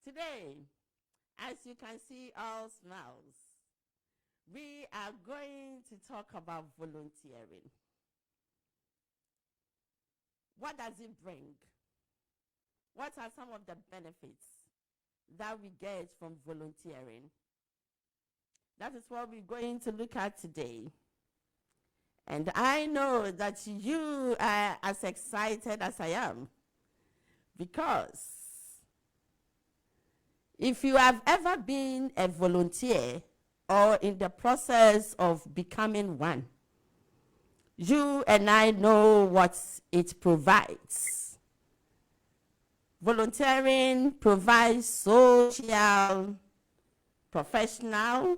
Today, as you can see, all smiles, we are going to talk about volunteering. What does it bring? What are some of the benefits that we get from volunteering? That is what we're going to look at today. And I know that you are as excited as I am, because if you have ever been a volunteer or in the process of becoming one, you and I know what it provides. Volunteering provides social, professional,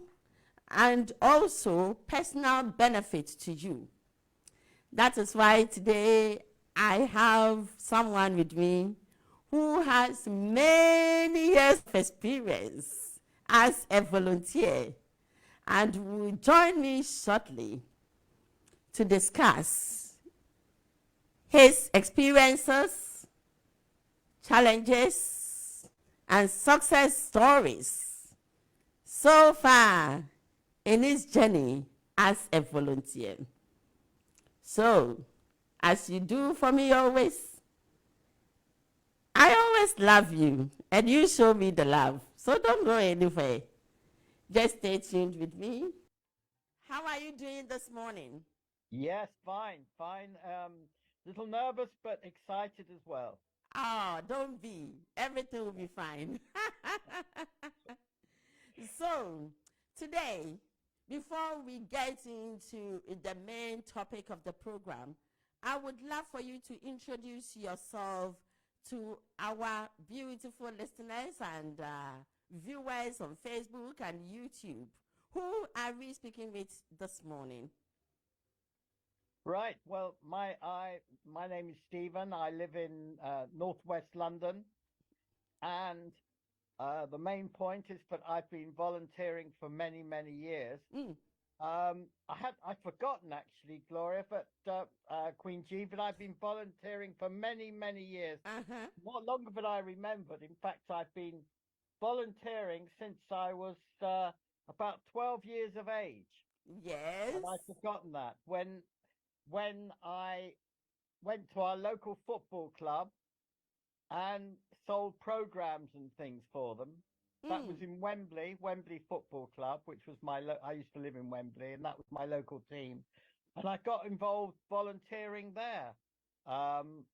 and also personal benefit to you. That is why today I have someone with me who has many years of experience as a volunteer and will join me shortly to discuss his experiences, challenges, and success stories so far in his journey as a volunteer. So, as you do for me always, I always love you, and you show me the love. So don't go anywhere. Just stay tuned with me. How are you doing this morning? Yes, fine, fine. Little nervous, but excited as well. Oh, don't be. Everything will be fine. So, today, before we get into the main topic of the program, I would love for you to introduce yourself to our beautiful listeners and viewers on Facebook and YouTube. Who are we speaking with this morning? Right. Well, my name is Stephen. I live in northwest London, and the main point is that I've been volunteering for many, many years. Mm. I've forgotten actually, Gloria, but Queen G, but I've been volunteering for many, many years, Uh-huh. more longer than I remembered. In fact, I've been volunteering since I was about 12 years of age, Yes. and I've forgotten that when I went to our local football club and sold programs and things for them. That was Mm. in Wembley Football Club, which was I used to live in Wembley, and that was my local team. And I got involved volunteering there, um,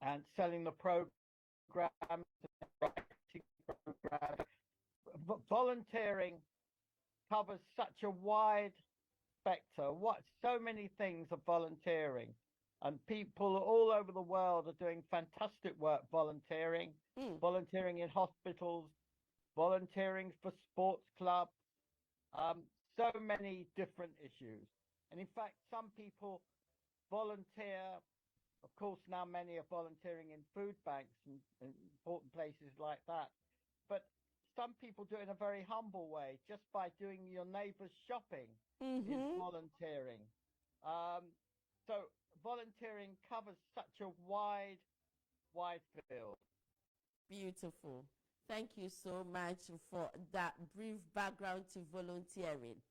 and selling the programs, writing programs. Volunteering covers such a wide spectrum. What so many things are volunteering, and people all over the world are doing fantastic work volunteering, Mm. volunteering in hospitals, volunteering for sports clubs, so many different issues. And in fact, some people volunteer. Of course, now many are volunteering in food banks and important places like that. But some people do it in a very humble way, just by doing your neighbor's shopping is Mm-hmm. volunteering. Um, so volunteering covers such a wide field. Beautiful. Thank you so much for that brief background to volunteering.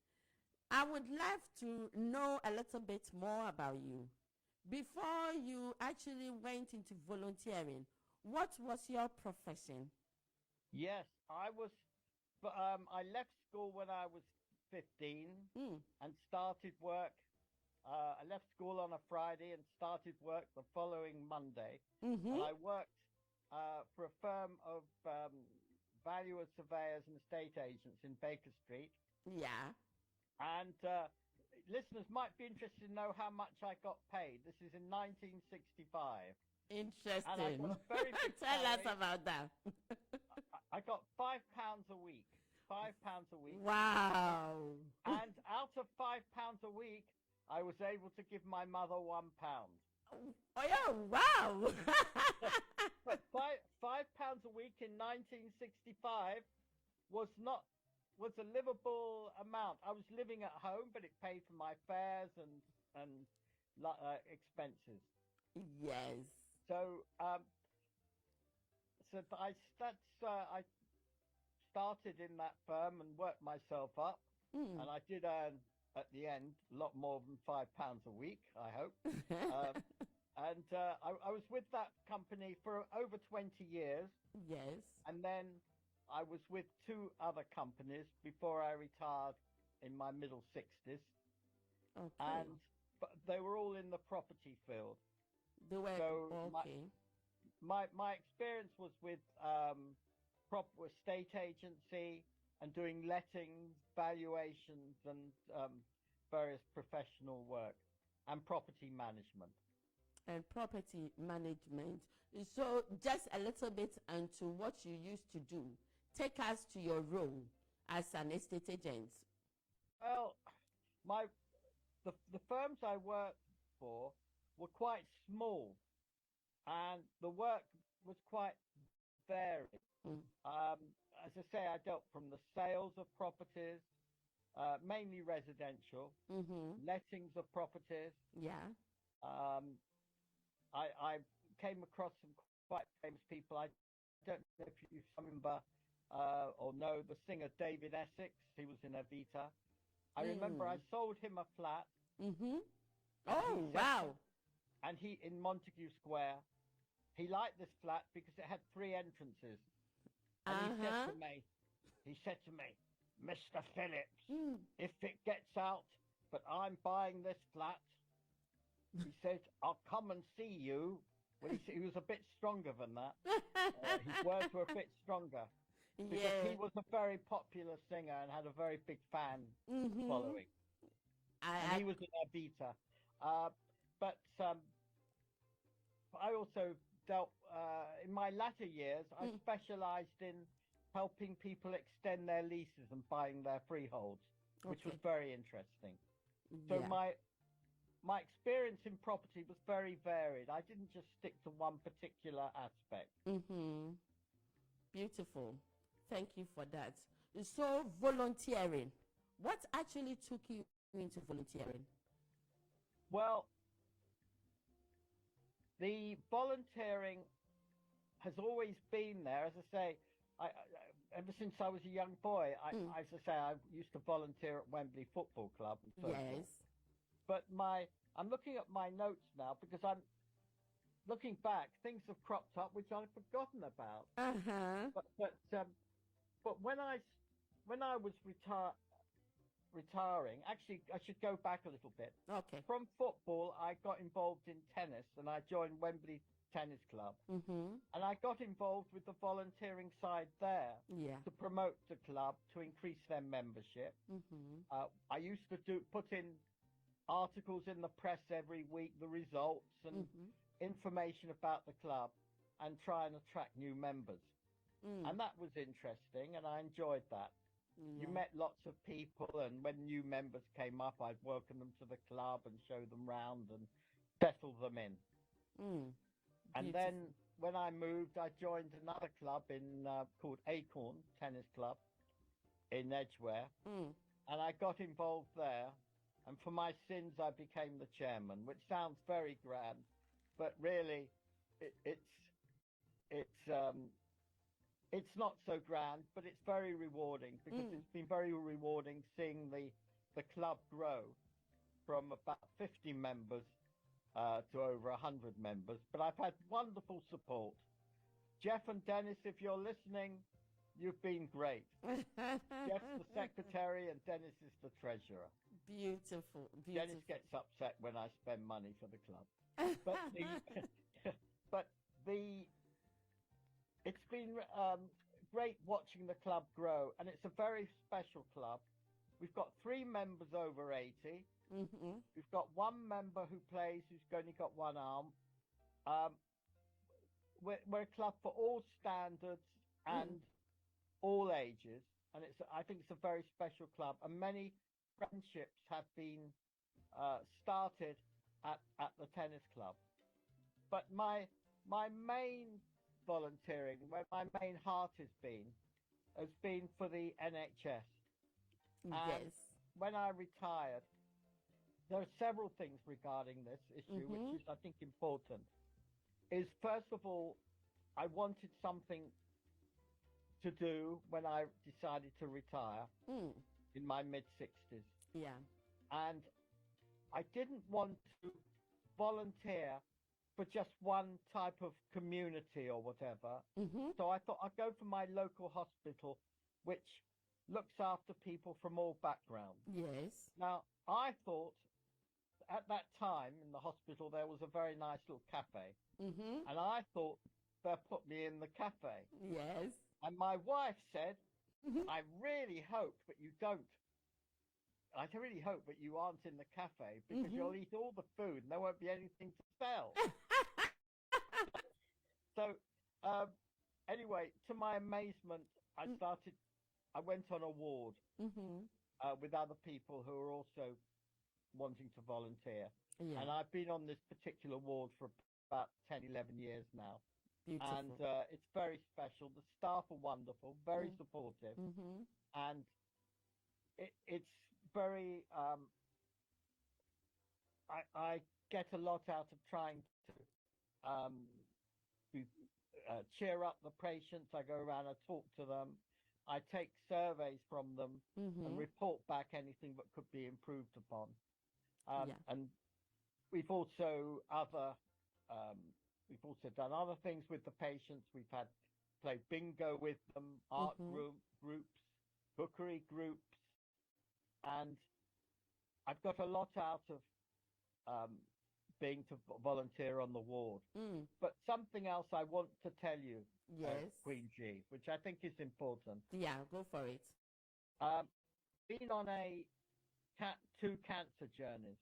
I would love to know a little bit more about you. Before you actually went into volunteering, what was your profession? Yes, I left school when I was 15 Mm. and started work. I left school on a Friday and started work the following Monday. And Mm-hmm. I worked for a firm of valuer surveyors and estate agents in Baker Street. Yeah. And listeners might be interested to know how much I got paid. This is in 1965. And I got Interesting. a very big Tell us salary. about that. I got £5 a week. £5 a week. And, Wow. and out of £5 a week, I was able to give my mother £1. Oh, yeah, wow. But £5 a week in 1965 was not was a livable amount. I was living at home, but it paid for my fares and expenses. Yes. So I started in that firm and worked myself up, and I did earn at the end a lot more than £5 a week, I hope. I was with that company for over 20 years. Yes. And then I was with two other companies before I retired in my middle 60s. Okay. But they were all in the property field. They were So okay. my experience was with proper estate agency and doing lettings, valuations, and various professional work and property management. And property management. So just a little bit into what you used to do. Take us to your role as an estate agent. Well, the firms I worked for were quite small, and the work was quite varied. Mm. As I say, I dealt from the sales of properties, mainly residential, lettings of properties. Yeah. I came across some quite famous people. I don't know if you remember or know the singer David Essex. He was in Evita. I remember I sold him a flat. Oh, wow. And he, in Montague Square, he liked this flat because it had 3 entrances. And he said to me, Mr. Phillips, if it gets out, but I'm buying this flat, he said, I'll come and see you. Well, he was a bit stronger than that. His words were a bit stronger. Because he was a very popular singer and had a very big fan following. And he was in Evita. But I also dealt, in my latter years, I specialized in helping people extend their leases and buying their freeholds, which was very interesting. So my experience in property was very varied. I didn't just stick to one particular aspect. Beautiful. Thank you for that. So volunteering. What actually took you into volunteering? Well, the volunteering has always been there. As I say, ever since I was a young boy, as I say, I used to volunteer at Wembley Football Club. And so forth. But I'm looking at my notes now because I'm looking back. Things have cropped up which I've forgotten about. But when I was retiring, actually, I should go back a little bit. Okay. From football, I got involved in tennis, and I joined Wembley Tennis Club. And I got involved with the volunteering side there to promote the club, to increase their membership. I used to put in articles in the press every week, the results and information about the club, and try and attract new members. And that was interesting, and I enjoyed that. You met lots of people, and when new members came up, I'd welcome them to the club and show them round and settle them in. And then when I moved, I joined another club called Acorn Tennis Club in Edgware, and I got involved there. And for my sins, I became the chairman, which sounds very grand, but really, it's not so grand, but it's very rewarding because it's been very rewarding seeing the club grow from about 50 members to over 100 members. But I've had wonderful support. Jeff and Dennis, if you're listening, you've been great. Jeff's the secretary and Dennis is the treasurer. Beautiful. Dennis gets upset when I spend money for the club. It's been great watching the club grow, and it's a very special club. We've got 3 members over 80. We've got 1 member who plays who's only got 1 arm. We're a club for all standards and all ages, and I think it's a very special club, and many friendships have been started at the tennis club. But my main volunteering, where my main heart has been for the NHS. And when I retired, there are several things regarding this issue, which is, I think, important. Is first of all, I wanted something to do when I decided to retire Mm. in my mid-60s. Yeah. And I didn't want to volunteer for just one type of community or whatever. Mm-hmm. So I thought I'd go for my local hospital, which looks after people from all backgrounds. Yes. Now, I thought at that time in the hospital there was a very nice little cafe, Mm-hmm. and I thought they'll put me in the cafe. Yes. And my wife said, Mm-hmm. I really hope that you don't. I really hope that you aren't in the cafe because Mm-hmm. you'll eat all the food and there won't be anything to sell. So, anyway, to my amazement, I went on a ward Mm-hmm. with other people who are also wanting to volunteer. Yeah. And I've been on this particular ward for about 10, 11 years now. And Beautiful. it's very special. The staff are wonderful, very Mm. supportive. Mm-hmm. And it's very, I get a lot out of trying um, to cheer up the patients. I go around and talk to them. I take surveys from them and Mm-hmm. report back anything that could be improved upon. Yeah. And we've also we've also done other things with the patients. We've had played bingo with them, art Mm-hmm. groups, cookery groups, and I've got a lot out of um, being to volunteer on the ward. Mm. But something else I want to tell you, Yes. Queen G, which I think is important. Yeah, go for it. Um, been on two cancer journeys,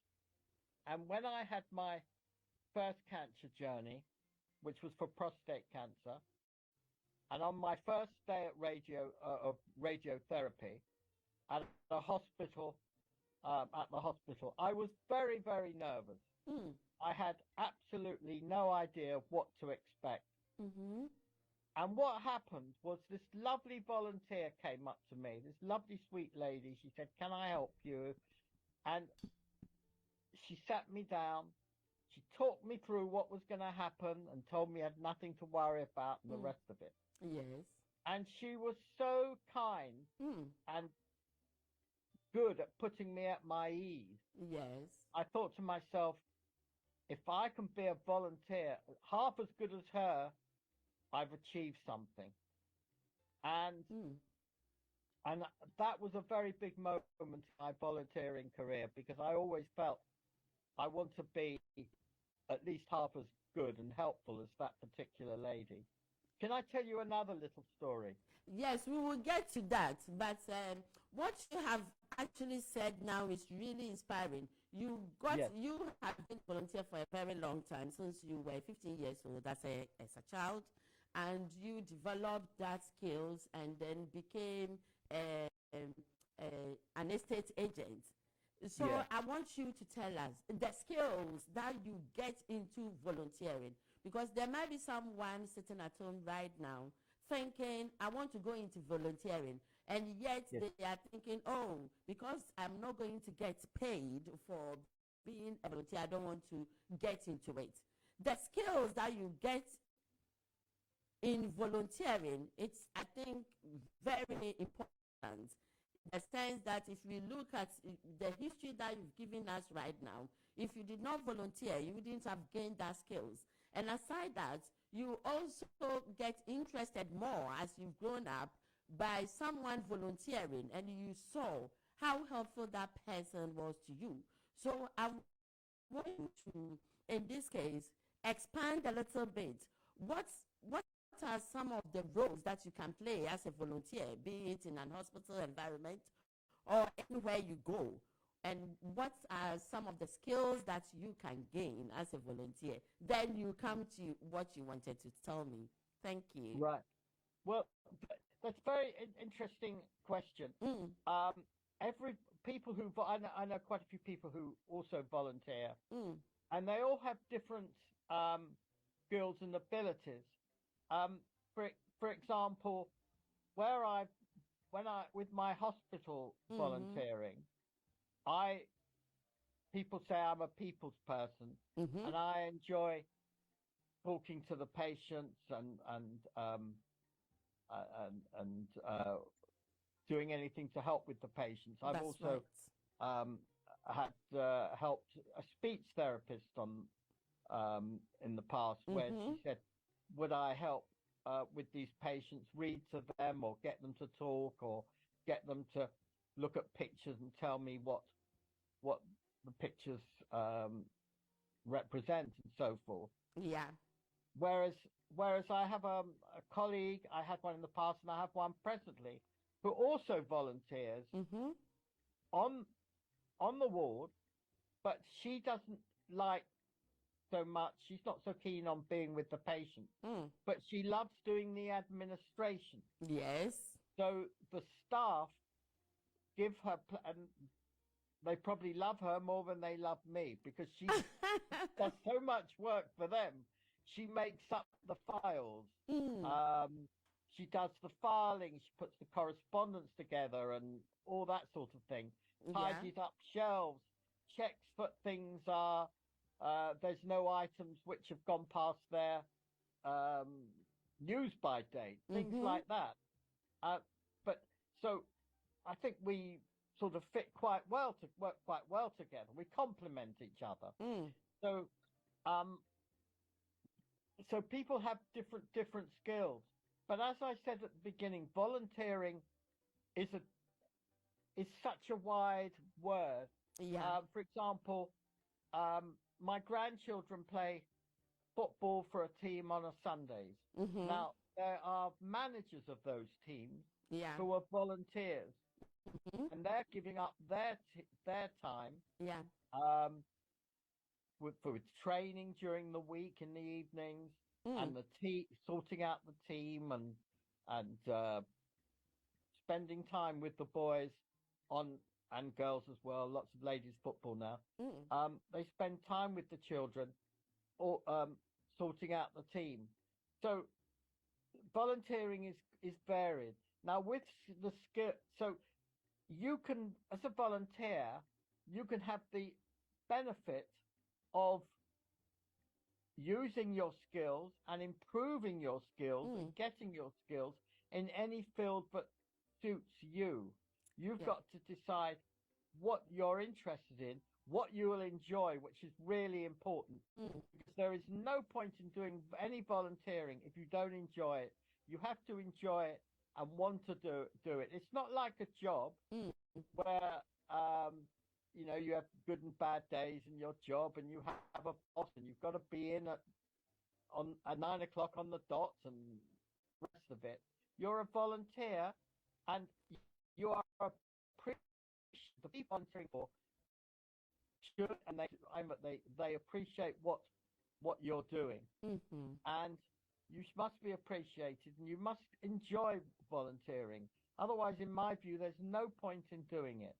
and when I had my first cancer journey, which was for prostate cancer, and on my first day of radiotherapy at the hospital, I was very, very nervous. Mm. I had absolutely no idea what to expect. Mm-hmm. And what happened was this lovely volunteer came up to me, this lovely sweet lady. She said, "Can I help you?" And she sat me down. She talked me through what was going to happen and told me I had nothing to worry about and the Mm. rest of it. Yes. And she was so kind Mm. and good at putting me at my ease. Yes. I thought to myself, if I can be a volunteer half as good as her, I've achieved something. And Mm. and that was a very big moment in my volunteering career because I always felt I want to be at least half as good and helpful as that particular lady. Can I tell you another little story? Yes, we will get to that. But what you have actually said now is really inspiring. Yes, You have been volunteer for a very long time since you were 15 years old as a child, and you developed that skills and then became a, um, an estate agent. So yes, I want you to tell us the skills that you get into volunteering, because there might be someone sitting at home right now thinking, I want to go into volunteering, and yet yes. they are thinking, oh, because I'm not going to get paid for being a volunteer, I don't want to get into it. The skills that you get in volunteering, it's, I think, very important. In the sense that if we look at the history that you've given us right now, if you did not volunteer, you wouldn't have gained that skills. And aside that, you also get interested more as you've grown up by someone volunteering, and you saw how helpful that person was to you. So I want you to, in this case, expand a little bit. What are some of the roles that you can play as a volunteer, be it in an hospital environment or anywhere you go? And what are some of the skills that you can gain as a volunteer? Then you come to what you wanted to tell me. Thank you. Right. Well, that's a very interesting question. Mm. Um, every people who I know quite a few people who also volunteer, Mm. and they all have different skills and abilities. Um, for example, where I when I with my hospital Mm-hmm. volunteering, I people say I'm a people's person, Mm-hmm. and I enjoy talking to the patients and doing anything to help with the patients. I've That's also had helped a speech therapist in the past where she said, would I help with these patients, read to them or get them to talk or get them to look at pictures and tell me what the pictures represent and so forth. Yeah. Whereas I have a colleague, I had one in the past and I have one presently, who also volunteers on the ward, but she doesn't like so much. She's not so keen on being with the patient, but she loves doing the administration. Yes. So the staff give her, and they probably love her more than they love me because she does so much work for them. She makes up the files. She does the filing. She puts the correspondence together and all that sort of thing. Tidies up shelves, checks that things are, there's no items which have gone past their use by date, things like that. But so I think we sort of fit quite well to work quite well together. We complement each other. So people have different skills. But as I said at the beginning, volunteering is such a wide word. For example, my grandchildren play football for a team on a Sundays. Now, there are managers of those teams who are volunteers, and they're giving up their time with training during the week in the evenings, and sorting out the team and spending time with the boys and girls as well. Lots of ladies football now. They spend time with the children, or sorting out the team. So volunteering is varied. Now with the skill, so you can, as a volunteer, you can have the benefit of using your skills and improving your skills and getting your skills in any field that suits you. You've got to decide what you're interested in, what you will enjoy, which is really important. Because there is no point in doing any volunteering if you don't enjoy it. You have to enjoy it and want to do it. It's not like a job where you have good and bad days in your job, and you have a boss, and you've got to be in at 9 o'clock on the dot, and the rest of it. You're a volunteer, and you are the people volunteering for should, and they appreciate what you're doing, and you must be appreciated, and you must enjoy volunteering. Otherwise, in my view, there's no point in doing it.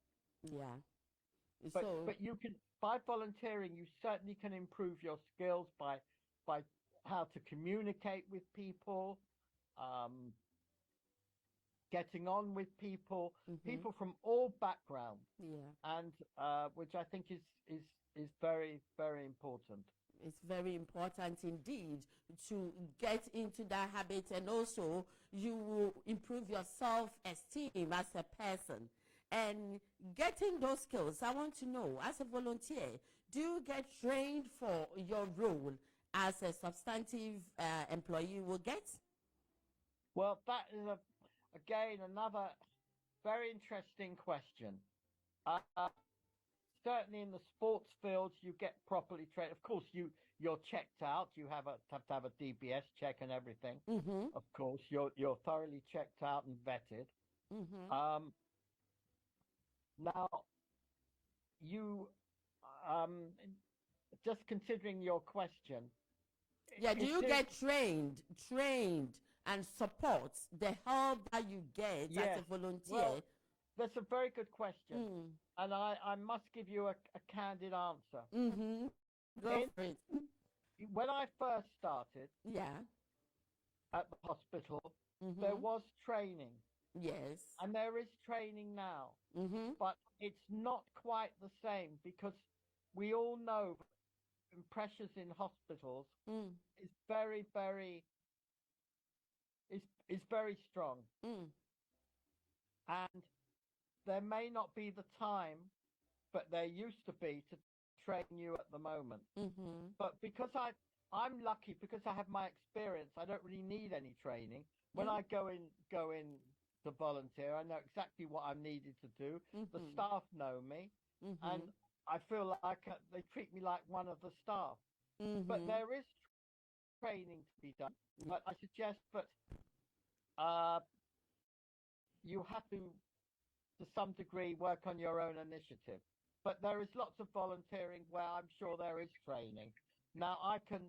But you can, by volunteering, you certainly can improve your skills by how to communicate with people, getting on with people, people from all backgrounds, and which I think is very, very important. It's very important indeed to get into that habit, and also you will improve your self-esteem as a person. And getting those skills, I want to know, as a volunteer, do you get trained for your role as a substantive employee will get? Well, that is again another very interesting question. Certainly in the sports field, you get properly trained. Of course, you're checked out. You have to have a DBS check and everything. Of course, you're thoroughly checked out and vetted. Now, you just considering your question. Do you get trained and support the help that you get as a volunteer? Well, that's a very good question. And I must give you a candid answer. Go for it. When I first started at the hospital, there was training. Yes. And there is training now. But it's not quite the same, because we all know pressures in hospitals Mm. is very, very is very strong, Mm. and there may not be the time, but there used to be to train you at the moment. Mm-hmm. But because I'm lucky because I have my experience, I don't really need any training. When Yeah. I go in to volunteer, I know exactly what I'm needed to do. The Mm-hmm. staff know me, and Mm-hmm. I feel like they treat me like one of the staff. But Mm-hmm. there is training to be done. Yeah. But I suggest that uh, you have to some degree, work on your own initiative. But there is lots of volunteering where I'm sure there is training. Now I can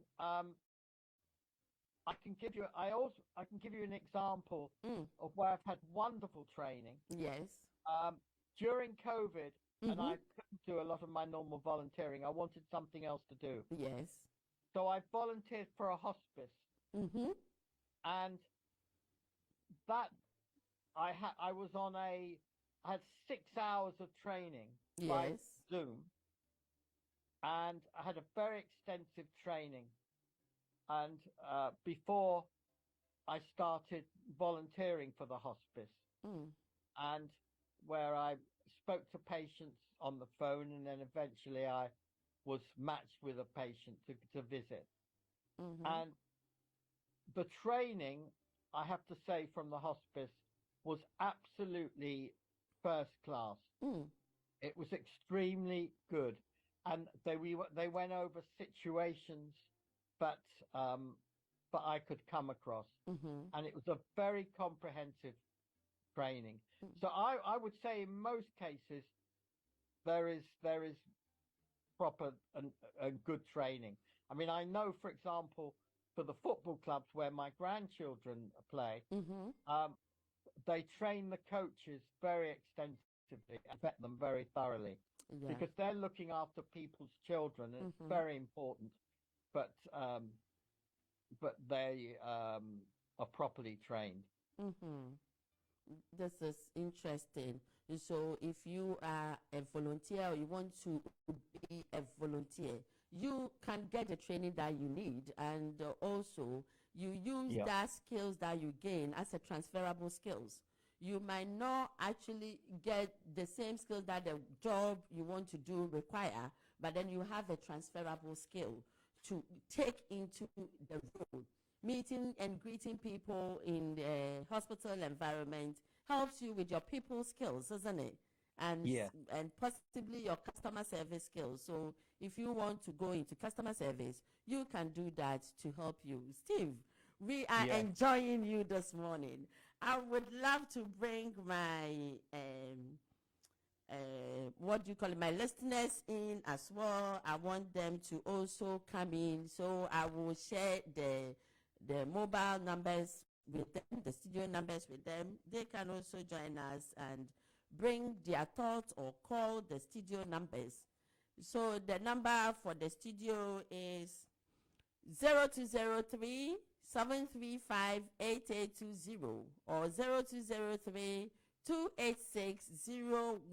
give you an example Mm. of where I've had wonderful training. Yes. Um, During COVID, and Mm-hmm. I couldn't do a lot of my normal volunteering. I wanted something else to do. Yes. So I volunteered for a hospice, Mm-hmm. and that I was on I had 6 hours of training by Yes. Zoom, and I had a very extensive training. And before I started volunteering for the hospice, Mm. and where I spoke to patients on the phone, and then eventually I was matched with a patient to visit. Mm-hmm. And the training, I have to say, from the hospice was absolutely first class. Mm. It was extremely good, and they went over situations that that I could come across, Mm-hmm. and it was a very comprehensive training. Mm. So I would say in most cases there is proper and good training. I mean, I know, for example, for the football clubs where my grandchildren play, Mm-hmm. um, they train the coaches very extensively and vet them very thoroughly Yeah. because they're looking after people's children, and it's Mm-hmm. very important. But they are properly trained. Mm-hmm. This is interesting. So, if you are a volunteer or you want to be a volunteer, you can get the training that you need, and also you use Yeah. that skills that you gain as a transferable skills. You might not actually get the same skills that the job you want to do require, but then you have a transferable skill to take into the role. Meeting and greeting people in the hospital environment helps you with your people skills, isn't it? And Yeah. and possibly your customer service skills. So if you want to go into customer service, you can do that to help you. Steve, we are Yeah. enjoying you this morning. I would love to bring my what do you call it, my listeners in as well. I want them to also come in, so I will share the mobile numbers with them, the studio numbers with them. They can also join us and bring their thoughts or call the studio numbers. So the number for the studio is 0203 735 8820 or 0203 286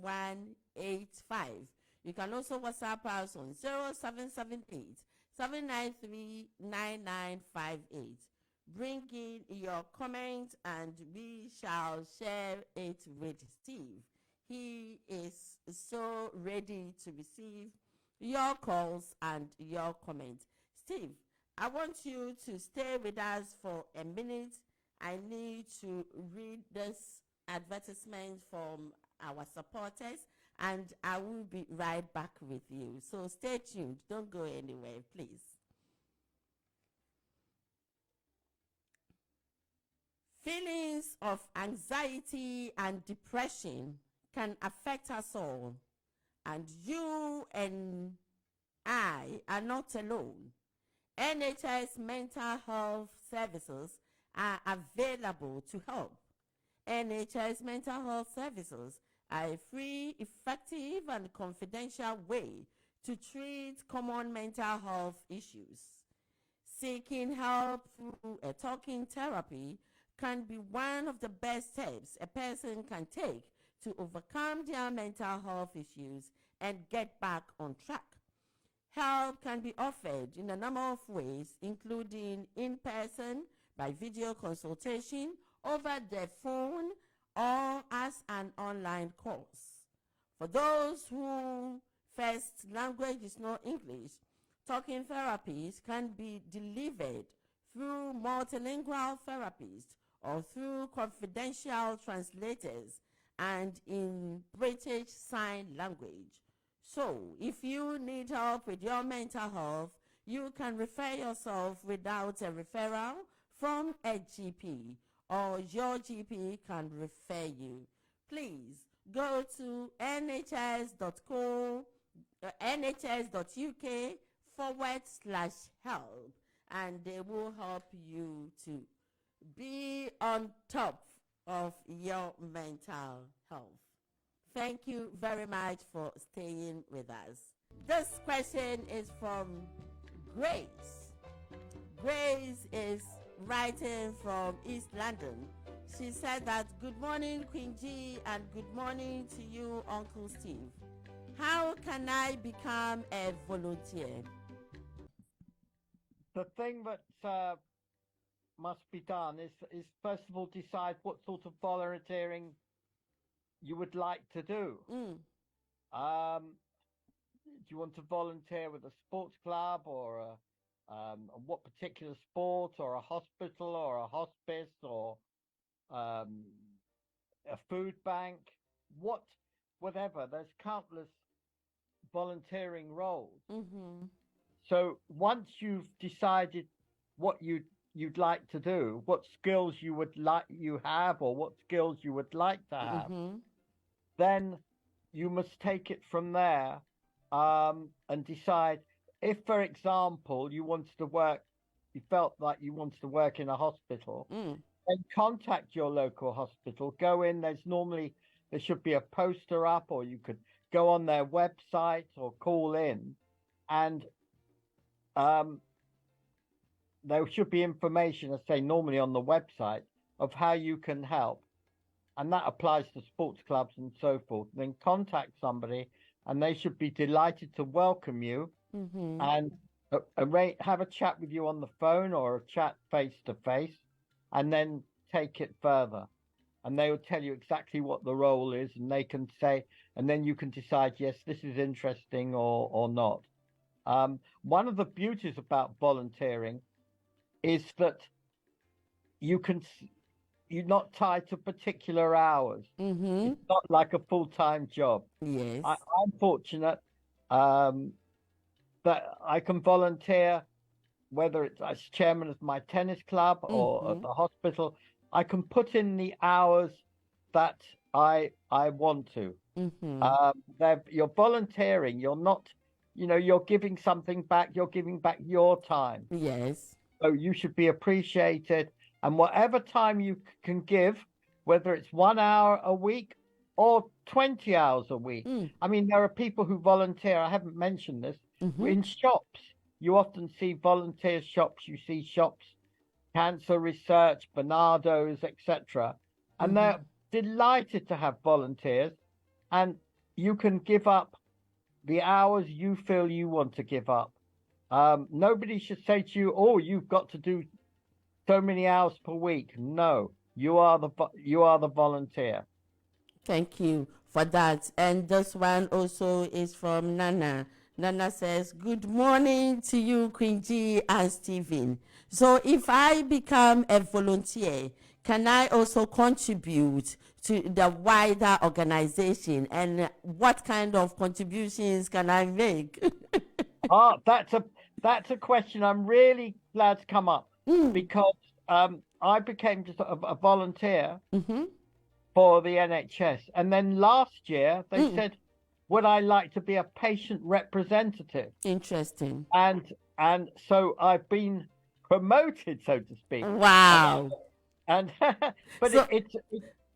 0185. You can also WhatsApp us on 0778 793 9958. Bring in your comment and we shall share it with Steve. He is so ready to receive your calls and your comments. Steve, I want you to stay with us for a minute. I need to read this advertisement from our supporters and I will be right back with you. So stay tuned. Don't go anywhere, please. Feelings of anxiety and depression can affect us all, and you and I are not alone. NHS mental health services are available to help. NHS mental health services are a free, effective, and confidential way to treat common mental health issues. Seeking help through a talking therapy can be one of the best steps a person can take to overcome their mental health issues and get back on track. Help can be offered in a number of ways, including in person, by video consultation, over the phone, or as an online course. For those who first language is not English, talking therapies can be delivered through multilingual therapists or through confidential translators and in British Sign Language. So, if you need help with your mental health, you can refer yourself without a referral from a GP, or your GP can refer you. Please go to nhs.uk/help, and they will help you to be on top of your mental health. Thank you very much for staying with us. This question is from Grace. Grace is writing from East London. She said that, good morning, Queen G, and good morning to you, Uncle Steve. How can I become a volunteer? The thing that must be done is first of all decide what sort of volunteering you would like to do. Do you want to volunteer with a sports club, or what particular sport, or a hospital, or a hospice, or a food bank, whatever. There's countless volunteering roles. So once you've decided what you'd like to do, what skills you have, or what skills you would like to have, then you must take it from there, and decide if, for example, you felt like you wanted to work in a hospital, then contact your local hospital. Go in. There should be a poster up, or you could go on their website or call in, and there should be information, I say normally on the website, of how you can help. And that applies to sports clubs and so forth. Then contact somebody, and they should be delighted to welcome you, and have a chat with you on the phone, or a chat face to face, and then take it further. And they will tell you exactly what the role is, and they can say, and then you can decide, yes, this is interesting or not. One of the beauties about volunteering is that you're not tied to particular hours. It's not like a full-time job. Yes. I'm fortunate that I can volunteer, whether it's as chairman of my tennis club or at the hospital. I can put in the hours that I want to. You're volunteering. You're not, you're giving something back. You're giving back your time. Yes. So you should be appreciated. And whatever time you can give, whether it's 1 hour a week or 20 hours a week. I mean, there are people who volunteer. I haven't mentioned this. In shops, you often see volunteer shops. You see shops, cancer research, Bernardo's, etc. And they're delighted to have volunteers. And you can give up the hours you feel you want to give up. Nobody should say to you, oh, you've got to do so many hours per week. No, you are the volunteer. Thank you for that. And this one also is from Nana. Nana says, good morning to you, Queen G and Stephen. So if I become a volunteer, can I also contribute to the wider organization? And what kind of contributions can I make? That's a question I'm really glad to come up, because I became just a volunteer for the NHS. And then last year they said, would I like to be a patient representative? Interesting. And so I've been promoted, so to speak. Wow. And but so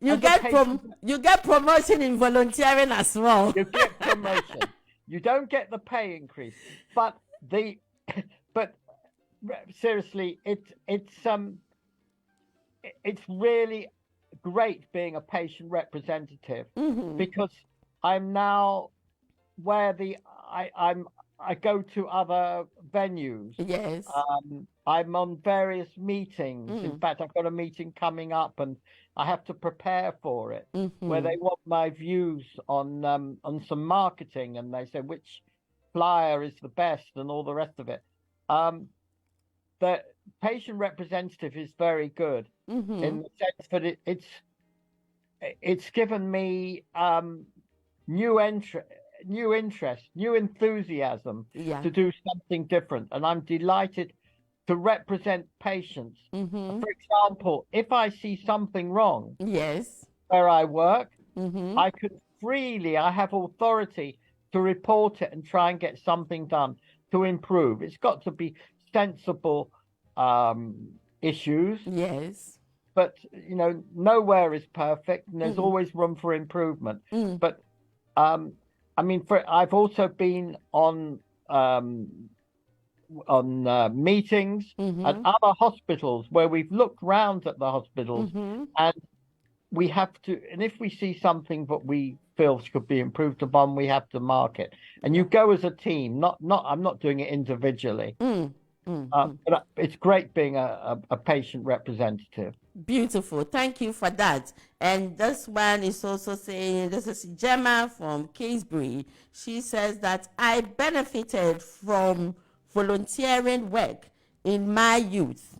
you get promotion in volunteering as well. You get promotion. You don't get the pay increase, but seriously, it's really great being a patient representative, because I'm now where I go to other venues. Yes. I'm on various meetings. In Mm. fact, I've got a meeting coming up, and I have to prepare for it, where Mm-hmm. they want my views on some marketing, and they say which flyer is the best and all the rest of it. Um, the patient representative is very good Mm-hmm. in the sense that it's given me new entry, new interest, new enthusiasm Yeah. to do something different, and I'm delighted to represent patients. Mm-hmm. For example, if I see something wrong Yes. where I work, Mm-hmm. I could freely, I have authority to report it and try and get something done to improve. It's got to be sensible um, issues, Yes. but nowhere is perfect, and there's Mm. always room for improvement. Mm. But um, I mean, I've also been um, on meetings at Mm-hmm. other hospitals where we've looked round at the hospitals, Mm-hmm. and we have to, and if we see something that we feel could be improved upon, we have to mark it. And you Yeah. go as a team, not I'm not doing it individually. Mm. Mm. Mm. But it's great being a patient representative. Beautiful. Thank you for that. And this one is also saying, this is Gemma from Kingsbury. She says that I benefited from volunteering work in my youth,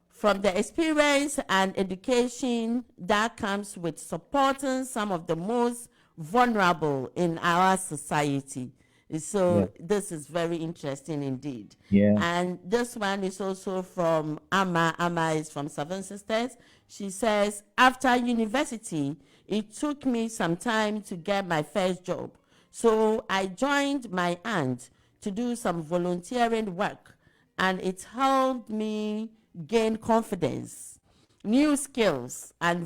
from the experience and education that comes with supporting some of the most vulnerable in our society. Yeah. So this is very interesting indeed. Yeah. And this one is also from Amma. Amma is from Seven Sisters. She says, after university, it took me some time to get my first job. So I joined my aunt to do some volunteering work, and it helped me gain confidence, new skills, and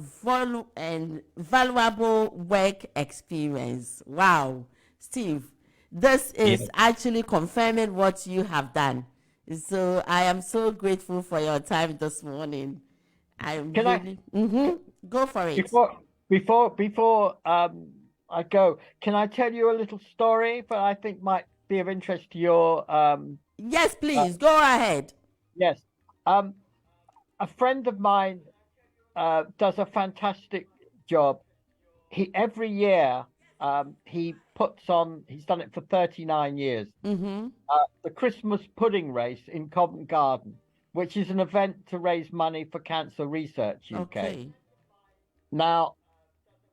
valuable work experience. Wow, Steve, this is actually confirming what you have done. So I am so grateful for your time this morning. I'm Can I really go for it. before I go? Can I tell you a little story that I think might be of interest to your Yes, uh, please go ahead. yes. A friend of mine does a fantastic job. He every year he puts on. He's done it for 39 years. Mm-hmm. The Christmas pudding race in Covent Garden, which is an event to raise money for Cancer Research UK. Okay. Now,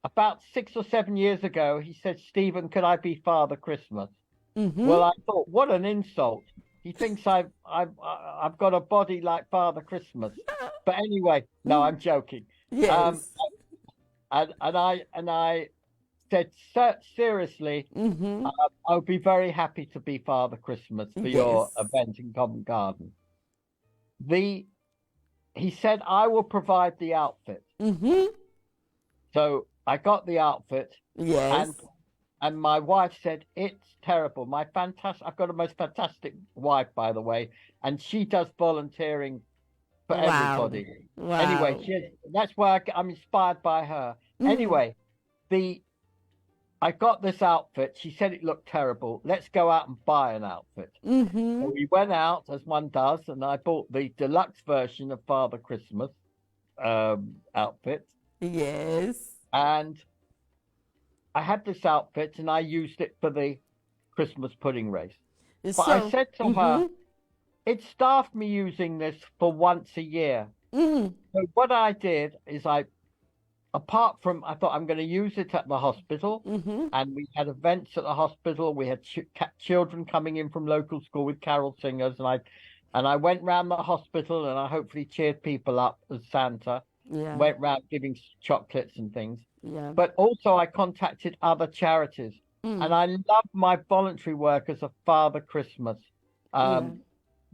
about 6 or 7 years ago, he said, "Stephen, could I be Father Christmas?" Mm-hmm. Well, I thought, what an insult. He thinks I've got a body like Father Christmas. But anyway, no, I'm joking. Um, Yes. and I said, seriously, Mm-hmm. I would be very happy to be Father Christmas for your Yes. event in Covent Garden. He said, I will provide the outfit. Mm-hmm. So I got the outfit, Yes. and my wife said, it's terrible. I've got a most fantastic wife, by the way, and she does volunteering for Wow. everybody. Anyway, Wow. that's why I'm inspired by her. Mm. Anyway, I got this outfit. She said it looked terrible. Let's go out and buy an outfit. Mm-hmm. So we went out, as one does, and I bought the deluxe version of Father Christmas outfit. Yes. And I had this outfit, and I used it for the Christmas pudding race. But I said to her, it staffed me using this for once a year. Mm-hmm. So what I did is I thought I'm going to use it at the hospital, and we had events at the hospital. We had children coming in from local school with carol singers, and I went round the hospital, and I hopefully cheered people up as Santa. Yeah. Went round giving chocolates and things. Yeah. But also I contacted other charities, and I love my voluntary work as a Father Christmas,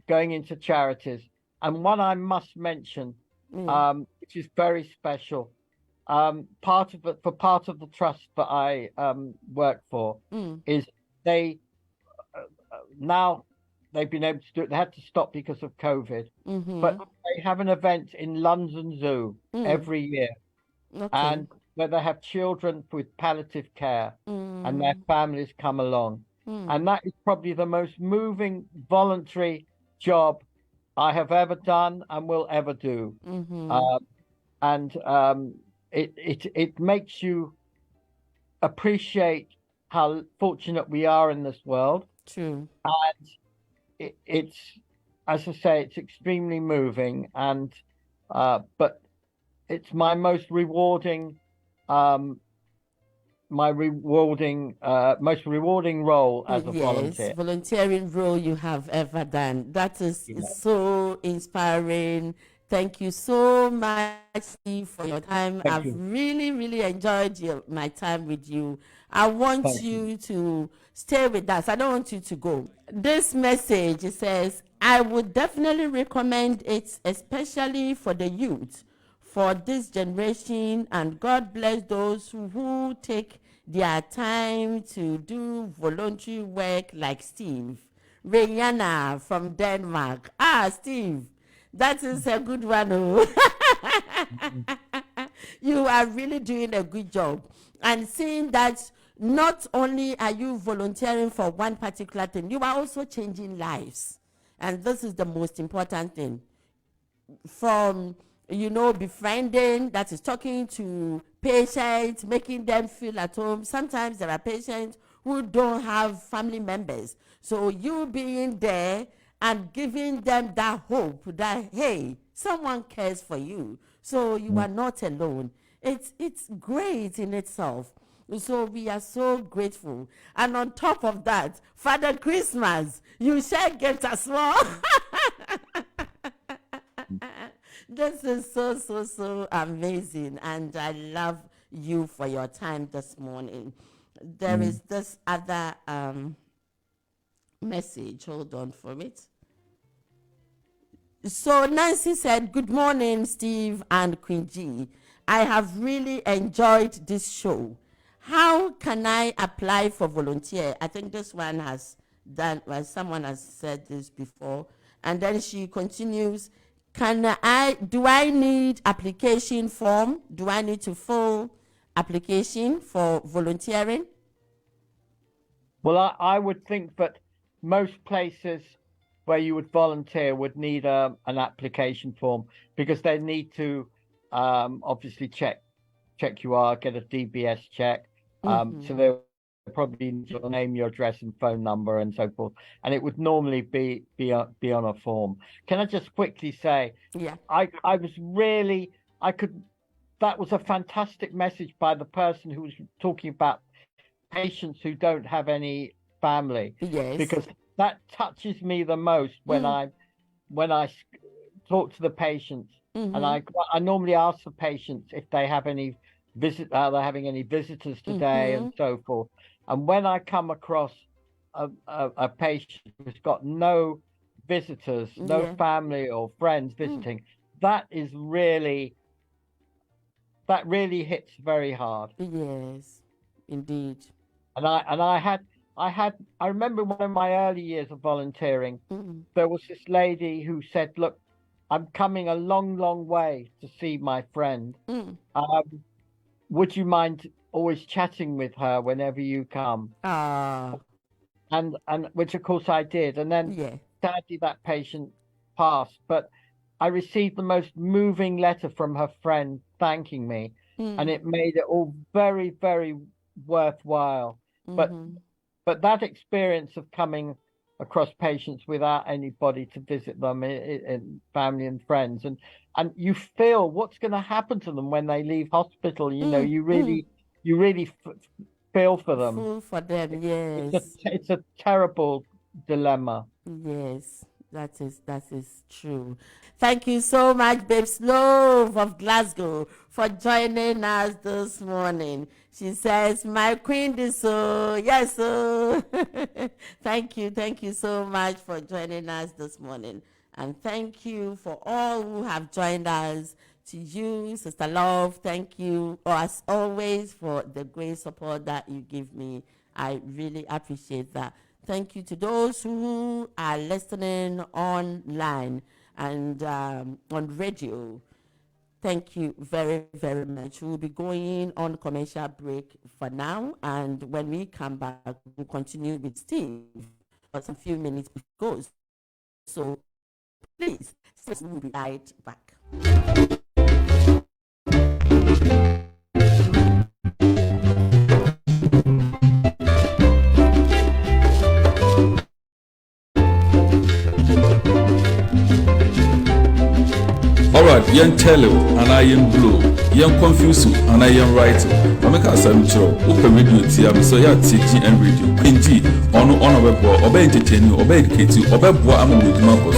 going into charities. And one I must mention, which is very special. Part of the trust that I work for is now they've been able to do it. They had to stop because of COVID, but they have an event in London Zoo every year, and where they have children with palliative care, and their families come along. And that is probably the most moving voluntary job I have ever done and will ever do. And it makes you appreciate how fortunate we are in this world. True. And it's, as I say, it's extremely moving, and but it's my most rewarding, most rewarding role as a volunteer. Yes, volunteering role you have ever done. That is so inspiring. Thank you so much, Steve, for your time. I've really, really enjoyed my time with you. I want you to stay with us. I don't want you to go. This message, it says, I would definitely recommend it, especially for the youth, for this generation, and God bless those who take their time to do voluntary work like Steve. Rihanna from Denmark. Steve, that is a good one. Oh. You are really doing a good job. And seeing that not only are you volunteering for one particular thing, you are also changing lives. And this is the most important thing. From, befriending, that is talking to patients, making them feel at home. Sometimes there are patients who don't have family members. So you being there and giving them that hope that, hey, someone cares for you. So you are not alone. It's great in itself. So we are so grateful. And on top of that, Father Christmas, you shall get as well. This is so amazing, and I love you for your time this morning. There is this other message. Hold on for it. So Nancy said, good morning, Steve and Queen G. I have really enjoyed this show. How can I apply for volunteer? I think this one has done, someone has said this before. And then she continues, do I need application form? Do I need to fill application for volunteering? Well, I would think that most places where you would volunteer would need an application form, because they need to obviously check you are, get a DBS check. So they'll probably need your name, your address, and phone number, and so forth. And it would normally be on a form. Can I just quickly say, I was really, that was a fantastic message by the person who was talking about patients who don't have any family. Yes. Because that touches me the most when I talk to the patients, and I normally ask the patients if they have any are they having any visitors today, and so forth. And when I come across a patient who's got no visitors, no family or friends visiting, that really hits very hard. Yes, indeed. And I remember one of my early years of volunteering, there was this lady who said, look, I'm coming a long way to see my friend. Would you mind always chatting with her whenever you come? And which of course I did. And then sadly that patient passed. But I received the most moving letter from her friend thanking me. And it made it all very, very worthwhile. But that experience of coming across patients without anybody to visit them, in family and friends, and you feel what's going to happen to them when they leave hospital. You really feel for them. Feel for them, yes. It's a terrible dilemma. Yes, that is true. Thank you so much, Babes Love of Glasgow, for joining us this morning. She says, my queen is so, yes, so. Thank you so much for joining us this morning. And thank you for all who have joined us. To you, Sister Love, thank you, as always, for the great support that you give me. I really appreciate that. Thank you to those who are listening online and on radio. Thank you very, very much. We'll be going on commercial break for now, and when we come back, we'll continue with Steve for some few minutes before. So please, we'll be right back. Alright, yen tell you, and I am blue, yen confuse you, and I am right. I make a samcho, open radio TM, so ya teaching and radio. Quinty, on web or obey entertain you, obey educate you, obey what I'm with Marcos.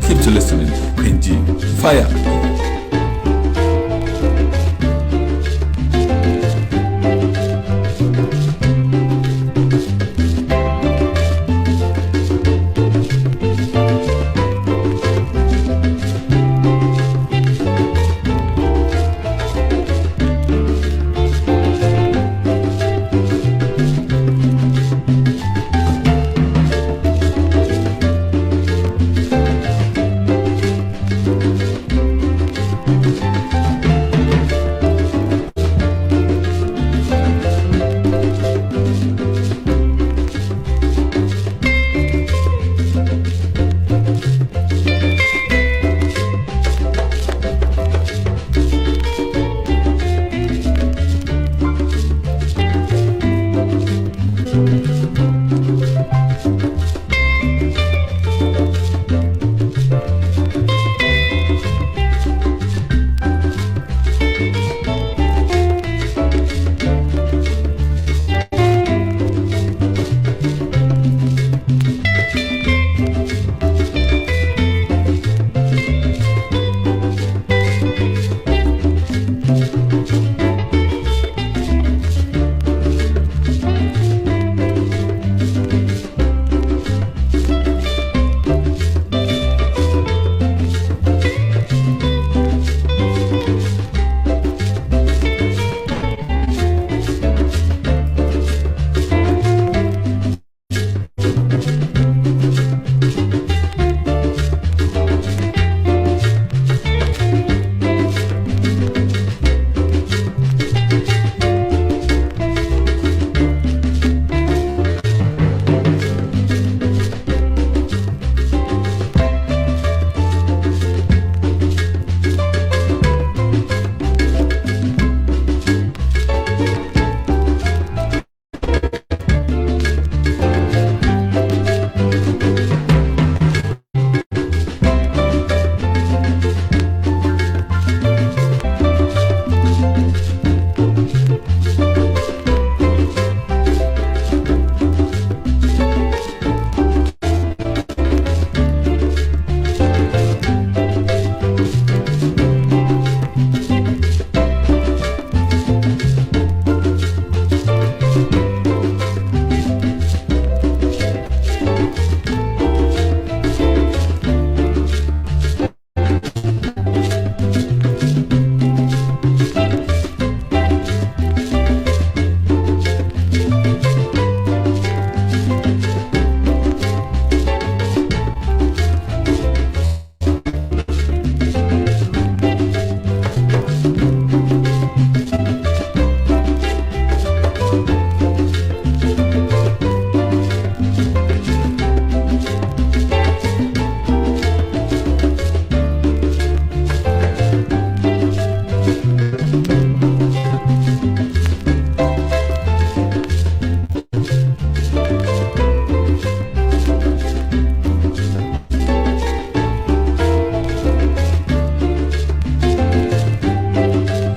Keep to listening. Quinty, fire.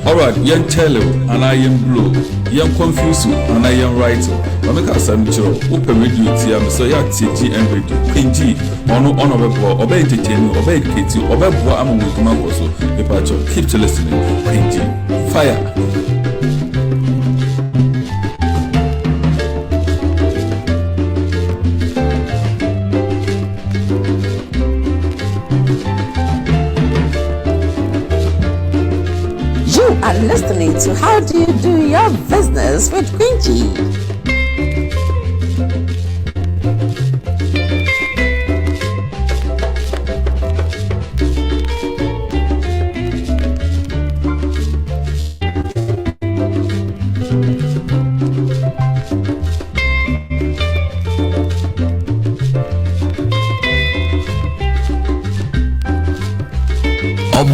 Alright, yen tell you, and I am blue, yen confuse you, and I am right. I make a samcho, open radio TM, so ya TG and radio. Quinty, on web obey entertain you, obey educate you, obey what I'm with Marcos. Keep to listening. Quinty, fire. Are listening to How Do You Do Your Business with Quincy.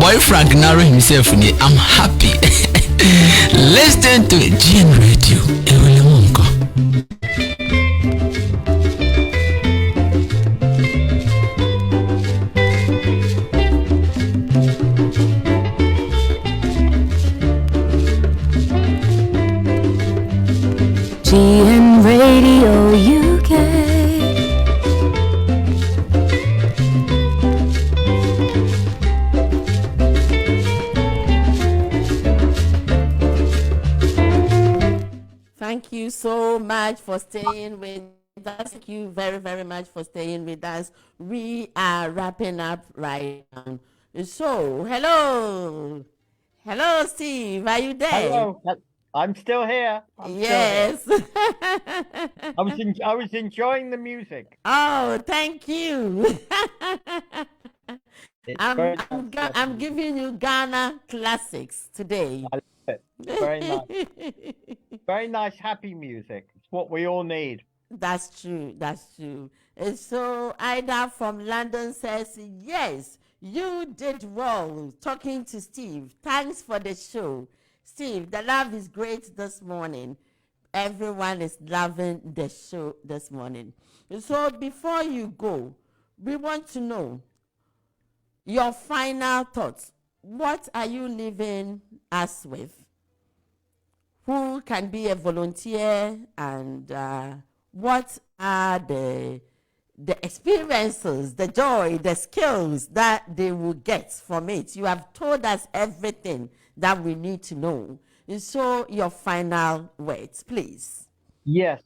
boyfriend Naro himself, I'm happy. Listen to GN Radio. GN Radio UK. Thank you so much for staying with us. Thank you very, very much for staying with us. We are wrapping up right now. So, hello. Hello, Steve. Are you there? Hello. I'm still here. Yes. Still here. I was enjoying the music. Oh, thank you. I'm giving you Ghana classics today. I love it. Very nice. Very nice, happy music. It's what we all need. That's true. That's true. And so Ida from London says, yes, you did well talking to Steve. Thanks for the show. Steve, the love is great this morning. Everyone is loving the show this morning. So before you go, we want to know your final thoughts. What are you leaving us with? Who can be a volunteer, and what are the experiences, the joy, the skills that they will get from it? You have told us everything that we need to know. And so your final words, please. Yes.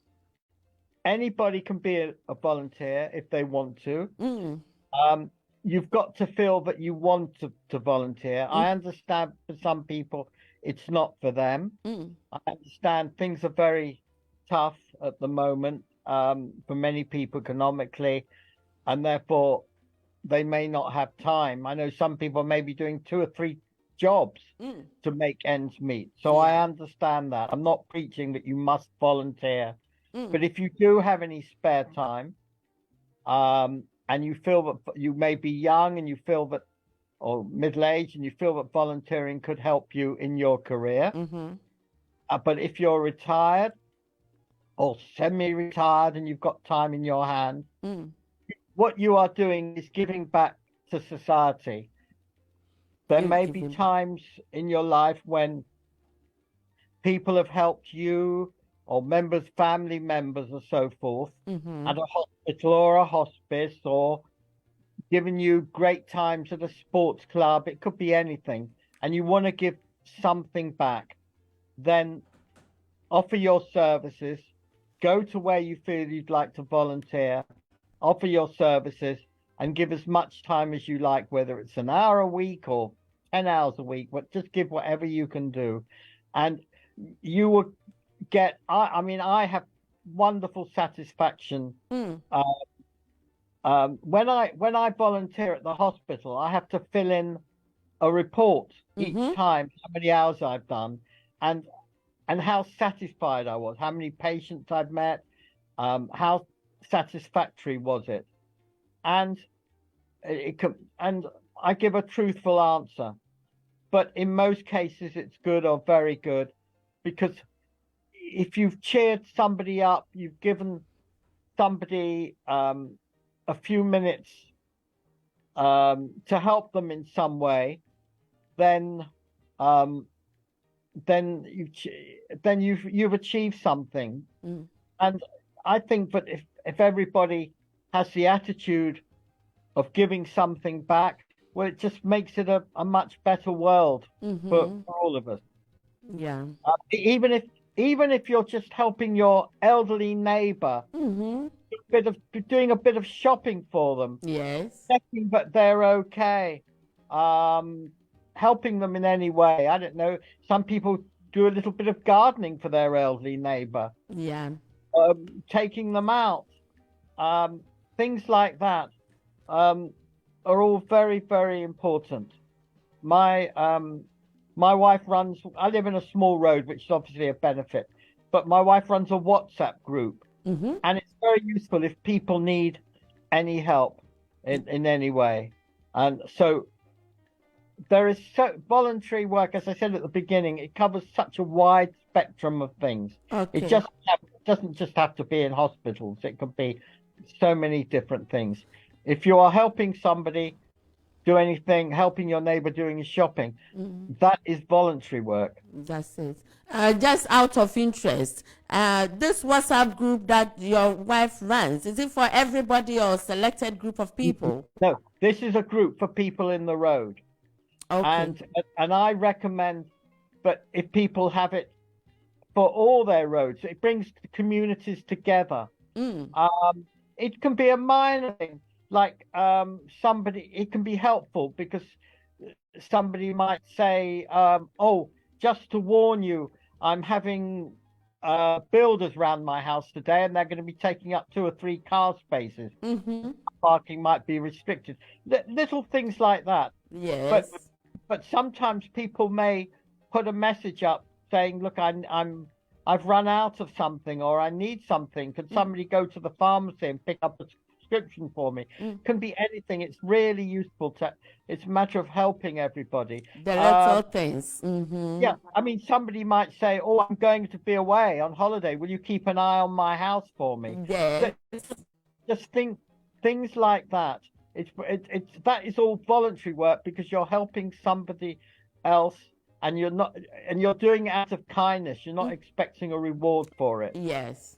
Anybody can be a volunteer if they want to. You've got to feel that you want to volunteer. I understand for some people it's not for them. I understand things are very tough at the moment for many people economically, and therefore they may not have time. I know some people may be doing 2 or 3 jobs to make ends meet. So I understand that. I'm not preaching that you must volunteer. But if you do have any spare time, and you feel that you may be young and you feel that, or middle-aged, and you feel that volunteering could help you in your career. But if you're retired or semi-retired and you've got time in your hand, what you are doing is giving back to society. There may be times in your life when people have helped you, or family members or so forth, at a hospital or a hospice, or given you great times at a sports club. It could be anything. And you want to give something back. Then offer your services. Go to where you feel you'd like to volunteer. Offer your services and give as much time as you like, whether it's an hour a week or 10 hours a week, but just give whatever you can do. And you will get, I have wonderful satisfaction. When I volunteer at the hospital, I have to fill in a report each time, how many hours I've done, and how satisfied I was, how many patients I've met, how satisfactory was it, and I give a truthful answer. But in most cases, it's good or very good, because if you've cheered somebody up, you've given somebody a few minutes to help them in some way, then you've achieved something. And I think that if everybody has the attitude of giving something back, well, it just makes it a much better world for all of us. Yeah. Even if you're just helping your elderly neighbor, doing a bit of shopping for them, checking that they're okay, helping them in any way. I don't know. Some people do a little bit of gardening for their elderly neighbor. Yeah. Taking them out, things like that, are all very, very important. My wife runs, I live in a small road, which is obviously a benefit, but my wife runs a WhatsApp group, and it's very useful if people need any help in any way. And so there is voluntary work, as I said at the beginning, it covers such a wide spectrum of things. Okay. It doesn't just have to be in hospitals. It could be so many different things. If you are helping somebody do anything, helping your neighbor doing his shopping, that is voluntary work. That's it. Just out of interest, this WhatsApp group that your wife runs, is it for everybody or a selected group of people? No, this is a group for people in the road. Okay. And I recommend, but if people have it for all their roads, it brings the communities together. It can be a minor thing, like it can be helpful because somebody might say, oh, just to warn you, I'm having builders around my house today, and they're going to be taking up 2 or 3 car spaces. Parking might be restricted. Little things like that. Yes. But sometimes people may put a message up saying, look, I've run out of something, or I need something. Could somebody go to the pharmacy and pick up a prescription for me? It can be anything. It's really useful it's a matter of helping everybody. The little things. Yeah, I mean, somebody might say, oh, I'm going to be away on holiday. Will you keep an eye on my house for me? Yes. Just things like that. That is all voluntary work because you're helping somebody else, and you're doing it out of kindness. You're not expecting a reward for it. Yes.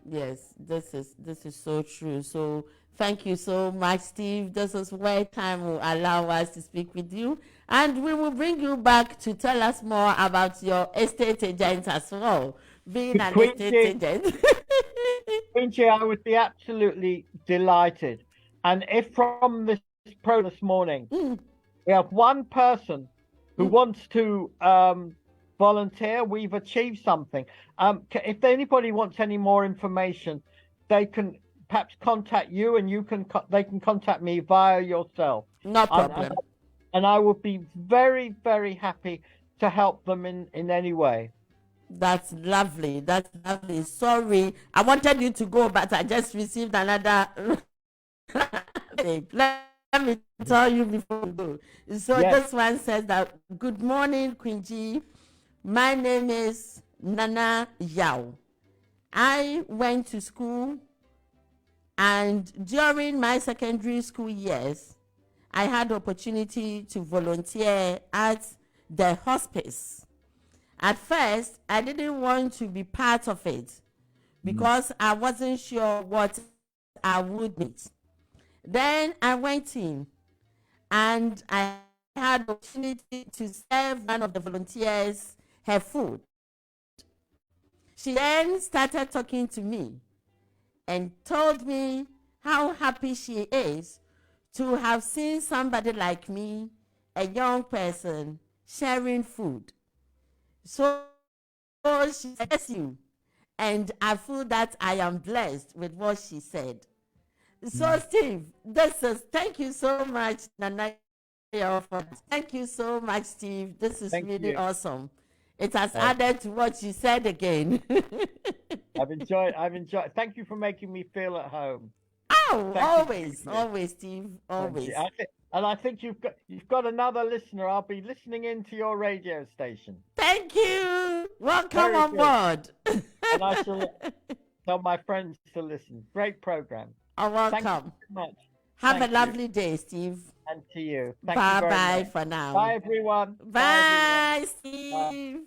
This is so true. So thank you so much, Steve. This is where time will allow us to speak with you, and we will bring you back to tell us more about your estate agent as well, being an estate agent. Quincy, I would be absolutely delighted. And if from this program this morning, we have one person who wants to volunteer, we've achieved something. If anybody wants any more information, they can perhaps contact you, and they can contact me via yourself. No problem. And I would be very, very happy to help them in any way. That's lovely. That's lovely. Sorry, I wanted you to go, but I just received another. Let me tell you before we go. So yes. This one says that, good morning, Queen G. My name is Nana Yao. I went to school, and during my secondary school years, I had the opportunity to volunteer at the hospice. At first, I didn't want to be part of it because I wasn't sure what I would meet. Then I went in, and I had the opportunity to serve one of the volunteers her food. She then started talking to me and told me how happy she is to have seen somebody like me, a young person, sharing food. So she says you, and I feel that I am blessed with what she said. So Steve, thank you so much, Nana. Thank you so much, Steve. This is really awesome. It has added to what you said again. I've enjoyed. Thank you for making me feel at home. Oh, always, Steve, always. And I think you've got another listener. I'll be listening into your radio station. Thank you. Welcome on board. And I shall tell my friends to listen. Great program. Oh, welcome. Thank you so much. Have a lovely day, Steve. And to you. Bye-bye for now. Bye, everyone. Bye, Steve. Bye.